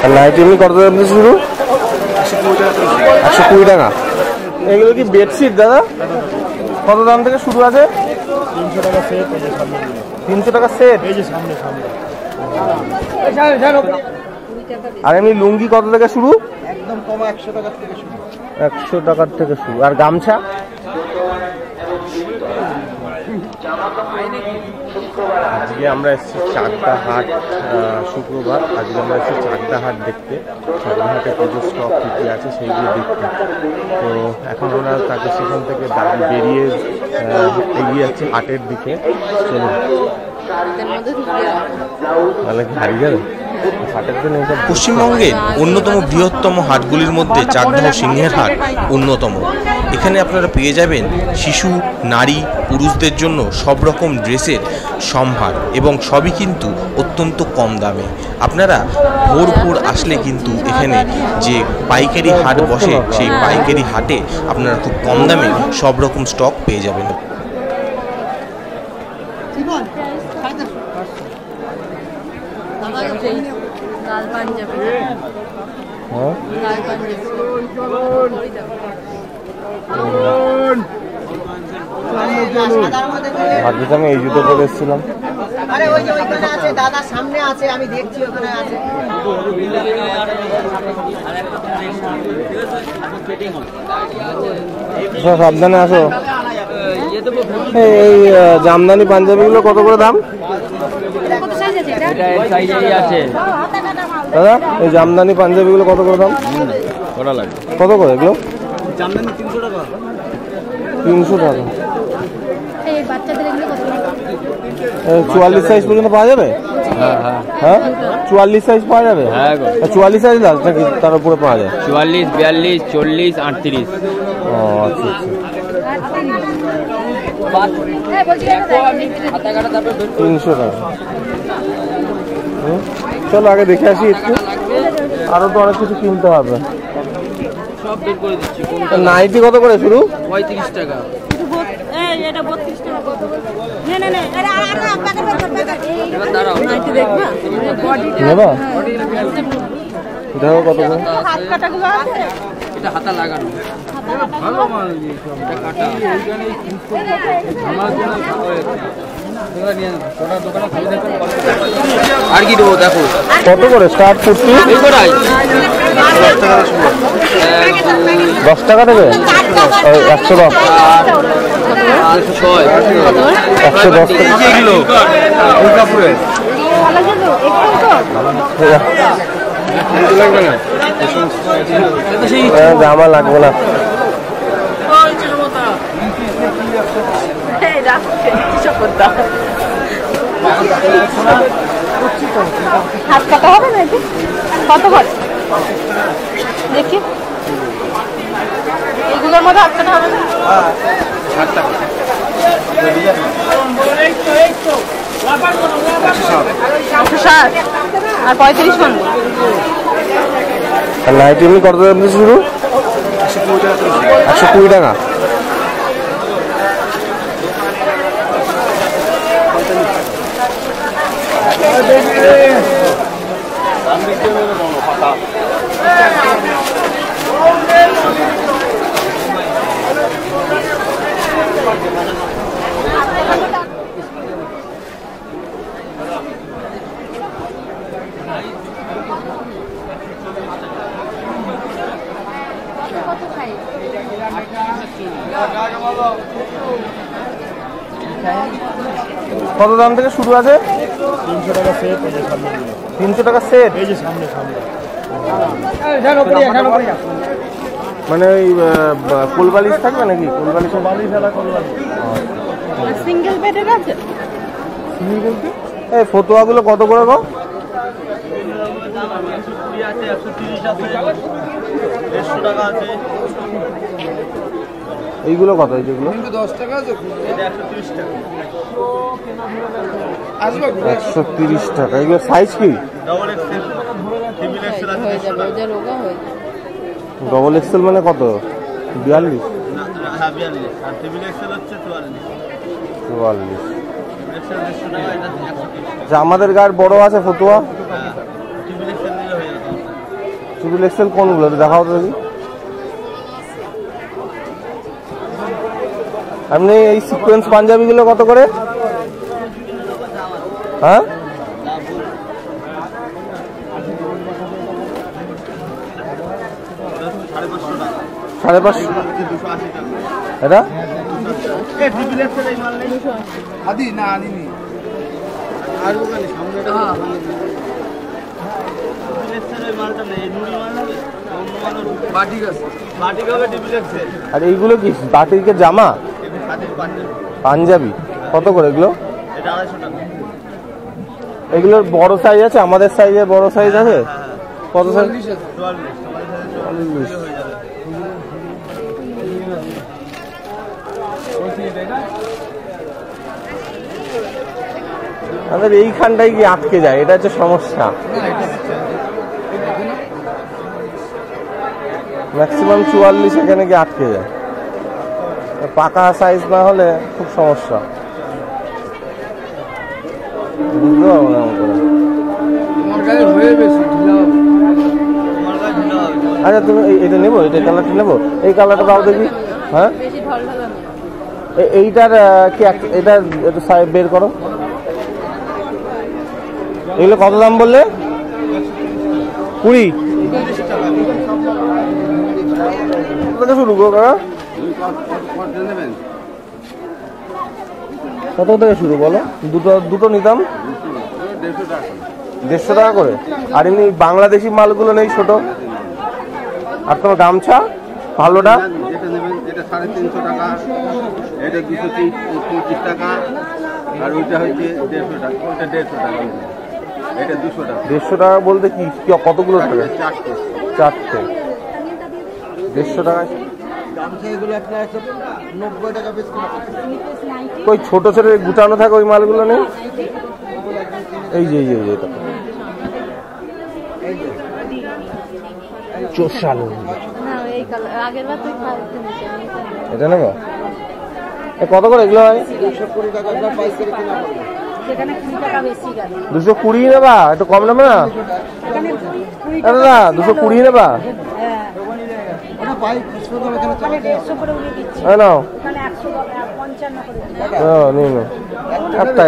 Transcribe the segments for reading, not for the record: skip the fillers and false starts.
আর nightie এমনি কত দাম থেকে শুরু? 120 টাকা। এগুলো কি বেডশিট দাদা? কত দাম থেকে শুরু আছে? 300 টাকা সেট। 300 টাকা সেট। এই যে সামনে সামনে। আর এমনি লুঙ্গি কত থেকে শুরু? একদম কম 100 টাকা থেকে শুরু। 100 টাকার থেকে শুরু। আর গামছা? আজকে আমরা এসেছি চাকদা হাট, শুক্রবার। আজকে আমরা এসেছি চাকদা হাট দেখতে। চাকদা হাটে পুজোর স্টক কী কী আছে সেইগুলো দেখতে। তো এখন আমরা তাকে সেখান থেকে বেরিয়ে এগিয়ে যাচ্ছি হাটের দিকে। চলুন, তাহলে গাড়ি যাবে। পশ্চিমবঙ্গের অন্যতম বৃহত্তম হাটগুলির মধ্যে চাকদা ও সিংহের হাট অন্যতম। এখানে আপনারা পেয়ে যাবেন শিশু, নারী, পুরুষদের জন্য সব রকম ড্রেসের সম্ভার এবং সবই কিন্তু অত্যন্ত কম দামে। আপনারা ভোর ভোর আসলে কিন্তু এখানে যে পাইকারি হাট বসে সেই পাইকারি হাটে আপনারা খুব কম দামে সব রকম স্টক পেয়ে যাবেন। আমি এই জুতো পরে এসেছিলাম। আরে ওই যে ওইখানে আছে দাদা, সামনে আছে, আমি দেখছি ওখানে আছে। সাবধানে আসো। এই জামদানি পাঞ্জাবিগুলো কত করে দাম? দাদা এই জামদানি পাঞ্জাবিগুলো কত করে দাম? কত করে এগুলো? 300 টাকা। 44 সাইজ পর্যন্ত পাওয়া যাবে? হ্যাঁ 44 সাইজ পাওয়া যাবে? 44 সাইজ লাস্ট নাকি তার উপরে পাওয়া যায়? 44, 42, 40, 38। ও আচ্ছা আচ্ছা। 300 টাকা। চলো আগে দেখে আসি একটু, আরো তো অনেক কিছু কিনতে হবে। নাইটি কত করে শুরু? 35 টাকা। দেখো কত করে। এটা হাতা লাগানো। আর কি দেবো দেখো কত করে স্টার্ট করছি? 10 টাকা থেকে 110। 110 জামা লাগবে না। হাত কাটা হবে না? কত করে দেখি? এইগুলোর মধ্যে হাত কাটা হবে না? আর 35 মান। নাইটি এমনি কত দাম থেকে শুরু? 120 টাকা। কত দাম থেকে শুরু আছে? 300 টাকা সেট। 300 টাকা সেট। এই যে সামনে সামনে। মানে ওই কোলবালিশ থাকবে নাকি? কোলবালিশ সিঙ্গেল বেডের আছে? এই ফতুয়াগুলো কত করে গো? 130 টাকা আছে। এইগুলো কত? এই যেগুলো 10 টাকা আছে। 130 টাকা। 130 টাকা। এগুলো সাইজ কি? ডবল এক্সেল, ট্রিপল এক্সেল আছে। ডবল এক্সেল মানে কত? 42? হ্যাঁ 42। আর ট্রিপল এক্সেল হচ্ছে 44। এক্সেল 100 টাকা, এটা 130 টাকা। আমাদের গায়ের বড় আছে ফতুয়া? হ্যাঁ ট্রিপল এক্সেল নিলে হয়ে যাবে। ট্রিপল এক্সেল কোনগুলো দেখাও তো দেখি। আপনি এই সিকোয়েন্স পাঞ্জাবিগুলো কত করে? হ্যাঁ, 550 এটা আর এইগুলো কি বাটিকের জামা পাঞ্জাবি কত করে এগুলো? এগুলোর বড় সাইজ আছে? আমাদের সাইজে বড় সাইজ আছে? কত সাইজ? 44। আমাদের এইখানটাই কি আটকে যায়, এটা হচ্ছে সমস্যা। ম্যাক্সিমাম 44 এখানে গিয়ে আটকে যায়, পাকা সাইজ না হলে খুব সমস্যা। বুঝতে পারবো না আচ্ছা তুমি এটা নেবো, এটা কালারটা নেবো, এই কালারটা দাও দেখি। হ্যাঁ এইটার কি এটা একটু সাইজ বের করো। এগুলো কত দাম বললে? 20 থেকে শুরু করো। কত থেকে শুরু বলো? দুটো নিতাম 150 টাকা করে। আর এমনি বাংলাদেশি মালগুলো নেই ছোট? আর তোমার গামছা ভালোটা? যেটা নেবেন এটা 350 টাকা, এটা 230 টাকা, আর ওইটা হচ্ছে 150 টাকা। ওইটা 150 টাকা, এটা 200 টাকা। 150 টাকা বলতে কি কতগুলো টাকা? 4টে 150 টাকা। ওই ছোট ছোট গুটানো থাকে ওই মালগুলো নেই? এই যে এটা চোষালো, এটা নেবো। কত করে এগুলো হয়? 220 নেবা? একটু কম নেবে না দাদা? 220 নেবা?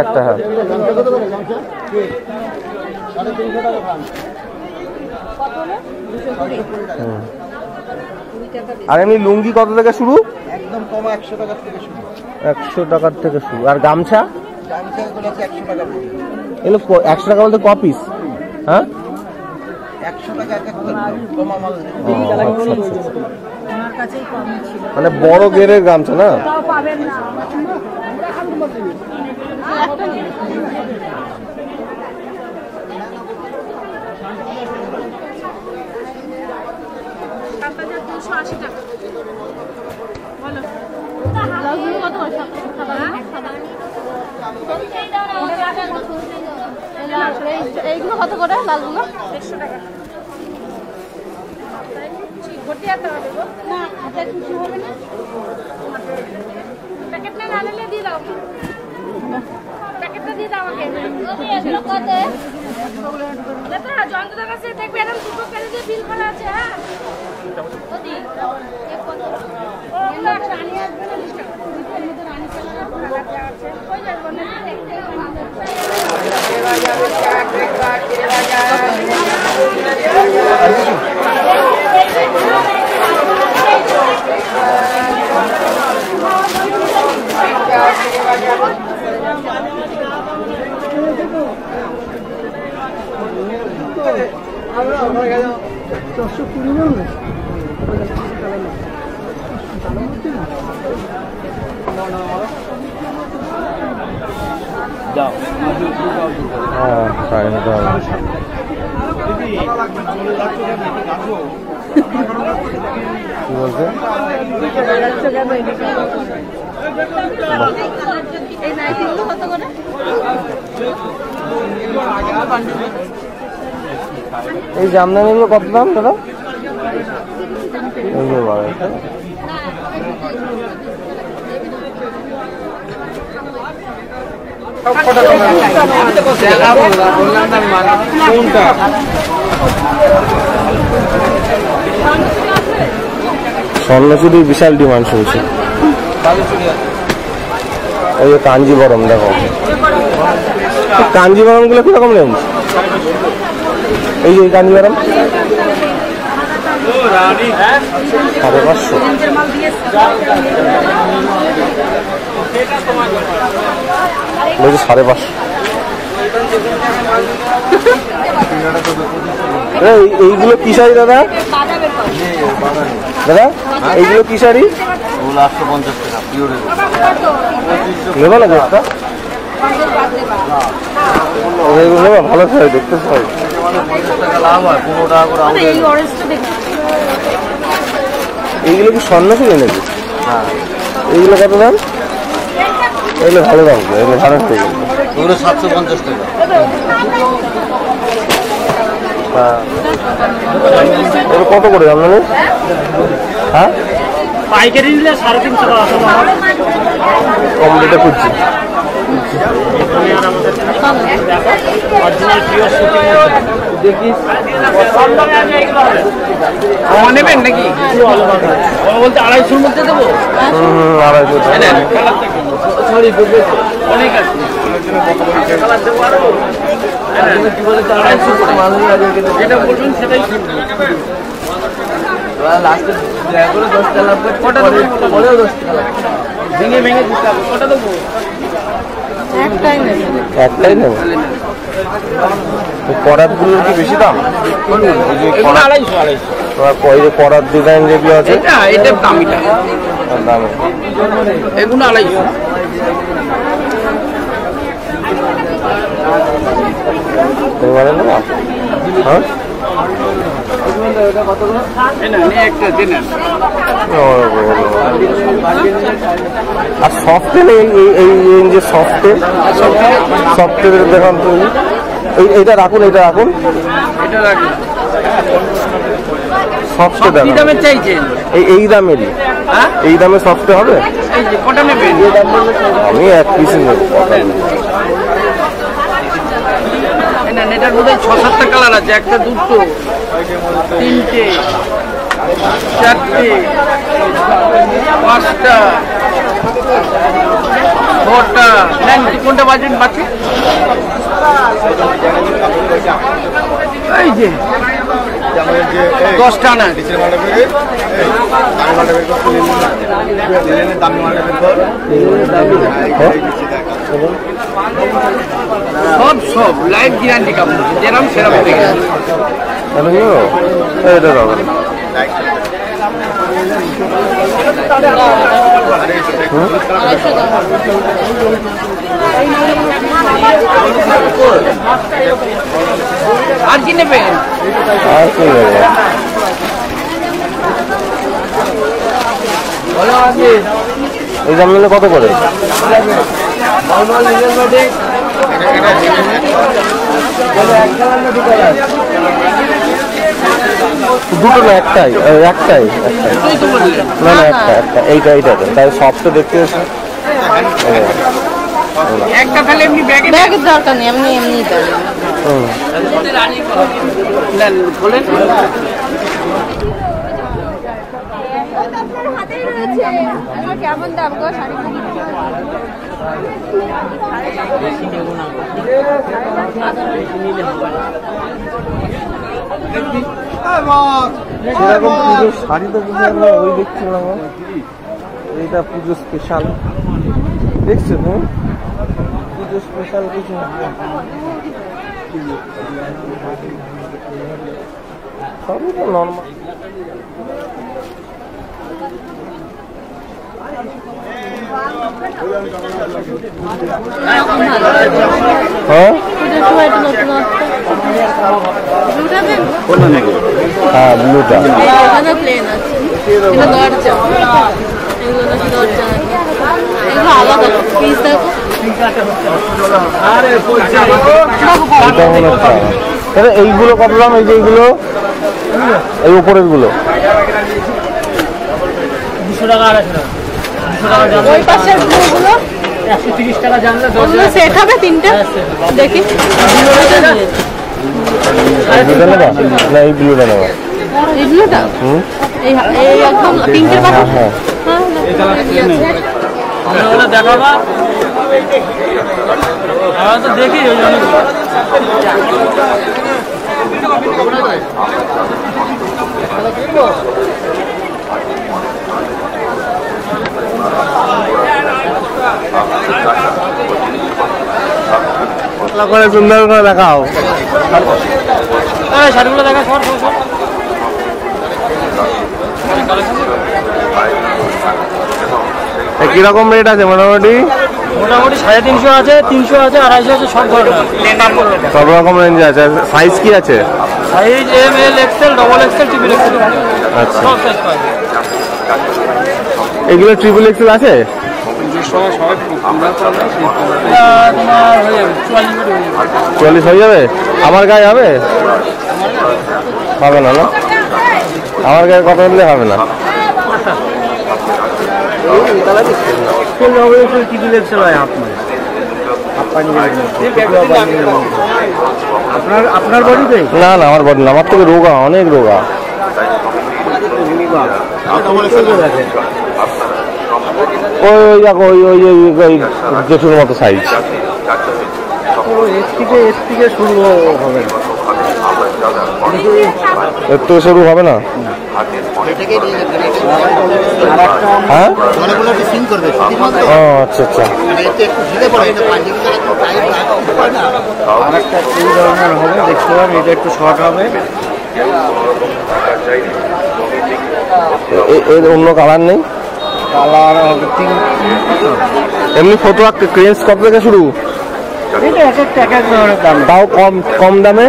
একটা হ্যাঁ। আর এমনি লুঙ্গি কত থেকে শুরু? একদম কম 100 টাকা থেকে শুরু। 100 টাকার থেকে শুরু। আর গামছা? গামছাগুলো আছে 100 টাকা। এগুলো 100 টাকা বলতে ক পিস? হ্যাঁ 100 টাকা এক একটা কমা মাল। মানে বড় গেরের গামছা না? এইগুলো কত করে লালগুলো? 150 টাকা। না হাতে কিছু হবে না, প্যাকেট না আনলে দিয়ে দাও, প্যাকেটটা দিয়ে দাও আমাকে। এগুলো কত? এটা জয়ন্তদার কাছে দেখবে এরকম দুটো প্যাকেটে বিল করা আছে। হ্যাঁ ওদি এক কত? ও না রানী আসবে না, 20 টাকা দুটোর মধ্যে রানী চলে যাবে, কালারটা আছে কই যাবে না দেখতে যাও হ্যাঁ নিতে হবে। কি বলছে? এই জামদানিগুলো কত দাম দাদা? এই যে বললাম না স্বর্ণচুরির বিশাল ডিমান্ড শুনছি। এই যে কাঞ্জিবরম দেখো, কাঞ্জিবরম গুলো কিরকম রেঞ্জ? এই যে কাঞ্জিবরম 550। বলছি 550। এইগুলো কি শাড়ি দাদা? দাদা এইগুলো কি শাড়ি? 850 টাকা পিওর নেবো না একটা? নেবো, ভালো শাড়ি দেখতে চাই। 50 টাকা লাভ হয়, 15 টাকা করে আমাদের। এইগুলো কি স্বর্ণ ছিল নাকি? হ্যাঁ। এইগুলো কত দাম? এগুলো ভালো দাম, এগুলো ভালো থেকে ওগুলো 750 টাকা। হ্যাঁ, ওগুলো কত করে দাম জানেন? হ্যাঁ, পাইকারি নিলে 350 টাকা। কম রেটে খুঁজছি। নেবেন নাকি বলতে 250-র মধ্যে দেবো? 250। অনেক আছে যেটা বলবেন সেটাই লাস্টে 10 টাকা কটা পরেও 10 টাকা ভেঙে ভেঙে দিতে হবে। কটা দেবো? একটাই নেব। করাতগুলোর কি বেশি দাম? করাত ডিজাইন যেগুলো আছে এটা দামিটা দামে, এগুলো 250। মানে না? হ্যাঁ, আর সফটে নেই? এই রেঞ্জে সফটে দেখান তো। এইটা রাখুন, এটা রাখুন, সফটে দামের চাইছেন? এই দামেরই, এই দামে সফটে হবে? কটা নেবেন? আমি এক পিস নেব। এটার মধ্যে 6-7টা কালার আছে, একটা, দুটো, তিনটে, চারটে, 5টা, 6টা। কোনটা বাজেট বাকি? এই যে 10টা না সব লাইভ গ্যারান্টি কাপড়, যেরকম সেরকম দেখে এটা দাও। আর কি নেবেন? আর কি নেব? এই দাম নিলে কত করে? দুটো না, একটাই। না না, একটা এইটা তাই সবটা দেখতে এসে একটা তাহলে এমনি ব্যাগের দরকার নেই, এমনি বলেন। কেমন দাম গো শাড়ি? সেরকম পুজোর শাড়ি তো বুঝে আমরা ওই দেখছিলাম। এইটা পুজো স্পেশাল দেখছো তুমি? পুজো স্পেশাল কিছু সবই তো নর্মাল। হ্যাঁ, হ্যাঁ ব্লুটা প্লেন আছে, এটা দরজা, এগুলো নাকি দরজা, এগুলো আলাদা পিস দেখো। এইগুলো কত দাম? এই যে এইগুলো, এই উপরের গুলো 200 টাকা, 250 টাকা। ওই পাশের গুলো 130 টাকা জানলে সেট হবে 3টে। দেখি না, এই ব্লুটা নেবা? এই ব্লুটা এই একদম পিঙ্কের পাতা। হ্যাঁ দেখাবা তো দেখি ওই জন্য করে সুন্দর করে দেখাও। শাড়িগুলো দেখা সর কিরকম রেট আছে মোটামুটি? মোটামুটি 350 আছে, 300 আছে, 250 আছে, সব ধরনের সব রকম রেঞ্জ আছে। সাইজ কি আছে? Size M L XL, double XL, triple XL. আচ্ছা সব সাইজ পাওয়া যায়। এগুলো ট্রিপল এক্সেল আছে? তোমার হয়ে যাবে 44 হয়ে যাবে? আমার গায়ে হবে? হবে না, না আমার গায়ে কথা বললে হবে না। আপনার বাড়িতে? না না আমার বডি না, আমার থেকে রোগা, অনেক রোগা। ওই দেখো ওই ওই ওই জেঠুর মতো সাইজ। এর থেকে শুরু হবে না, এর থেকে শুরু হবে না। হ্যাঁ ও আচ্ছা আচ্ছা। আর একটা এই ধরনের হবে, দেখতে পাবেন এটা একটু শর্ট হবে। এর অন্য কালার নেই? কালার হবে এমনি ফটো ক্রেন্স কত থেকে শুরু? এটা এক এক ধরনের দাম, তাও কম কম দামে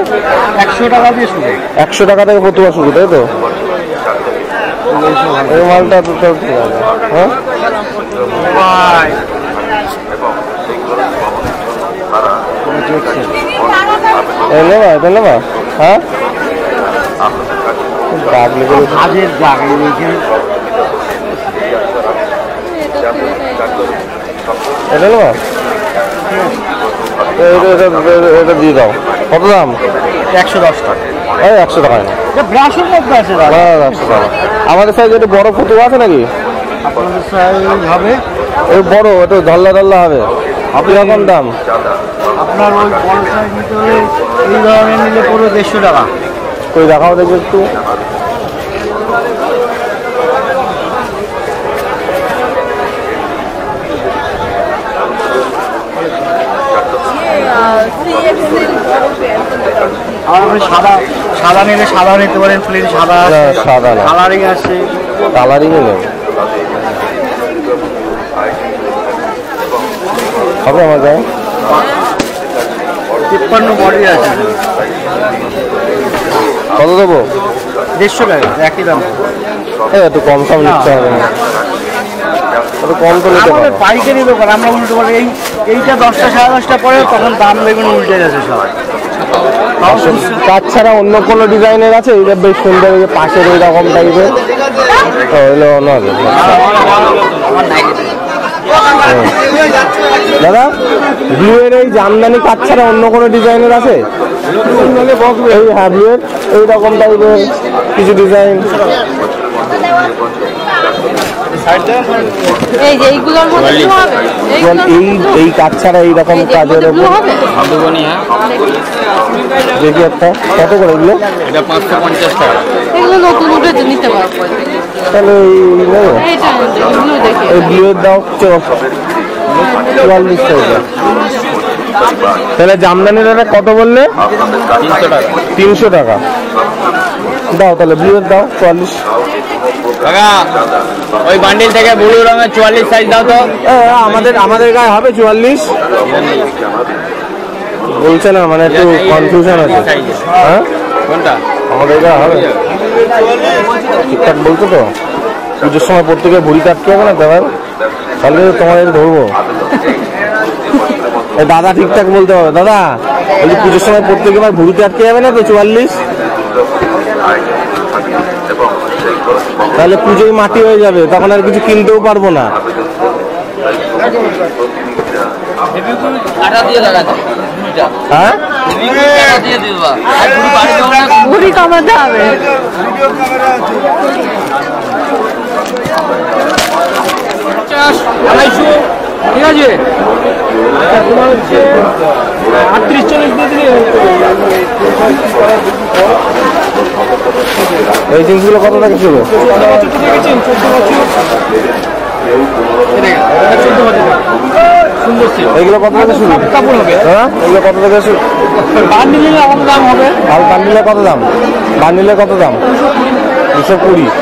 100 টাকা দিয়ে শুরু। 100 টাকা থেকে ফটো শুরু, তাই তো? এই মালটা তো হ্যাঁ নেবা, এটা নেবা? হ্যাঁ দাগ লেগে কাজের দাগ এটা নেবা? এটা দিয়ে দাও। কত দাম? 110 টাকা। এই 100 টাকায় না, ব্রাশের মধ্যে আছে দাদা। 100 টাকা। আমাদের সাইজ একটু বড় ফটো আছে নাকি? আপনাদের সাইজ হবে ওই বড় একটু ধল্লা ধল্লা হবে, কিরকম দাম? আপনার ওই বড় সাইজ নিতে হলে এই ধরনের নিলে পুরো 150 টাকা। কই দেখাও দেখবে একটু। আর আপনি সাদা সাদা নিলে সাদা নিতে পারেন, প্লেন সাদা আছে, সাদা না, কালারিং আছে। কালারিং নেব হবে আমার গায়ে। 53 বডি আছে। কত দেবো? 150 টাকা, একই দাম। একটু কম সম নিতে হবে না, একটু কম তো নিতে আমাদের পারবো। পাইকারি দোকান, আমরা উল্টো পাল্টা এইটা 10টা 10:30টা পরে তখন দাম দেখুন উল্টে গেছে সব। কাজ ছাড়া অন্য কোনো ডিজাইনের আছে? এটা বেশ সুন্দর, ওই যে পাশের ওই রকম টাইপের হইলো অন্য হবে। দাদা ব্লু এর এই জামদানি কাজ ছাড়া অন্য কোনো ডিজাইনের আছে? এই হ্যাঁ ব্লু এর এই রকম টাইপের কিছু ডিজাইন। এই যে এইগুলোর মধ্যে ব্লু হবে, এই এই কাজ ছাড়া এইরকম কাজের ব্লু উপর হবে। দেখি একটা কত করে এগুলো? এটা 550 টাকা। এগুলো নতুন উঠেছে, নিতে পারবো। তাহলে এই নেবো। এইটা ব্লু দেখে এই ব্লুয়ের দাও 44 টাকা। তাহলে জামদানির এটা কত বললে? 300 টাকা দাও। তাহলে ব্লুয়ের দাও 44। ওই বান্ডিল থেকে ব্লু রঙের 44 সাইজ দাও তো। আমাদের গায়ে হবে 44? বলছে না, মানে একটু কনফিউশন আছে। হ্যাঁ কোনটা? আমাদের গায়ে হবে ঠিকঠাক বলতো তো? পুজোর সময় প্রত্যেকে ভুড়ি কাটতে হবে না দেওয়ার, তাহলে তোমাদের ধরবো। দাদা ঠিকঠাক বলতে হবে। দাদা বলছি পুজোর সময় প্রত্যেকে এবার ভুড়িতে আটকে যাবে না তো 44? তাহলে পুজোয় মাটি হয়ে যাবে, তখন আর কিছু কিনতেও পারবো না। হ্যাঁ ঘুরি কমাতে হবে। ঠিক আছে, তোমার হচ্ছে 38-40 দিয়ে দিলে। এই জিনিসগুলো কত টাকা ছিল? 14 বছর তো দেখেছেন, 14 বছর সুন্দর ছিল। এইগুলো কত টাকা শুরু? কাপড় হবে, হ্যাঁ, এগুলো কত টাকা শুরু? বান্ডিল নিলে আমাদের দাম হবে। আর বান্ডিলে কত দাম? বান্ডিলে কত দাম? 220।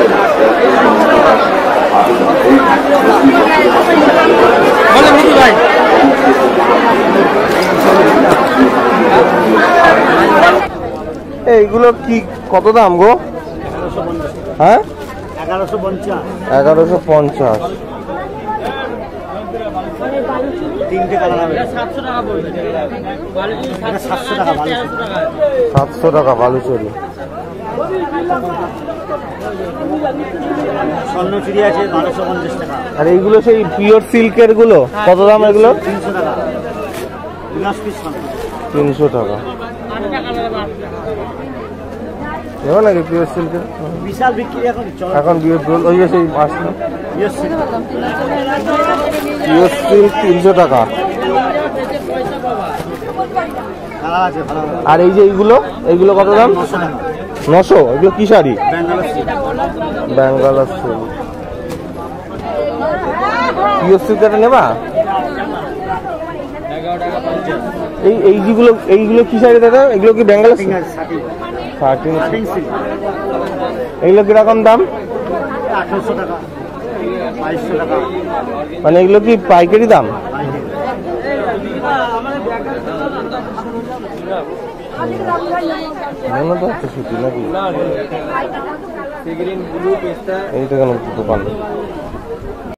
বলে বুঝি ভাই, এইগুলো কি কত দাম গো? হ্যাঁ, 1150। তিনটে কালার হবে, 700 টাকা বালুচরি। স্বর্ণ চুড়ি আছে 1250 টাকা। আর এইগুলো সেই পিওর সিল্কের গুলো কত দাম? এগুলো 300 টাকা, 10 পিস 300 টাকা। নেবো নাকি পিওর সিল্কের? বিশাল বিক্রি এখন। এখন পিওর ওই যে সেই আসলো পিওর সিল্ক 300 টাকা। কালার আছে ভালো। আর এই যে এইগুলো কত দাম? 900। এগুলো কি sari? Bangalore silk. Pure silk এটা নেবা? এইগুলো কি শাড়ি দাদা? এগুলো কি ব্যাঙ্গালোর সিল্ক? 13 সিল্ক। এগুলো কিরকম দাম? 1800 টাকা, 2200 টাকা। মানে এগুলো কি পাইকারি দাম? সুতি নাকি? এইটা কেন দোকান?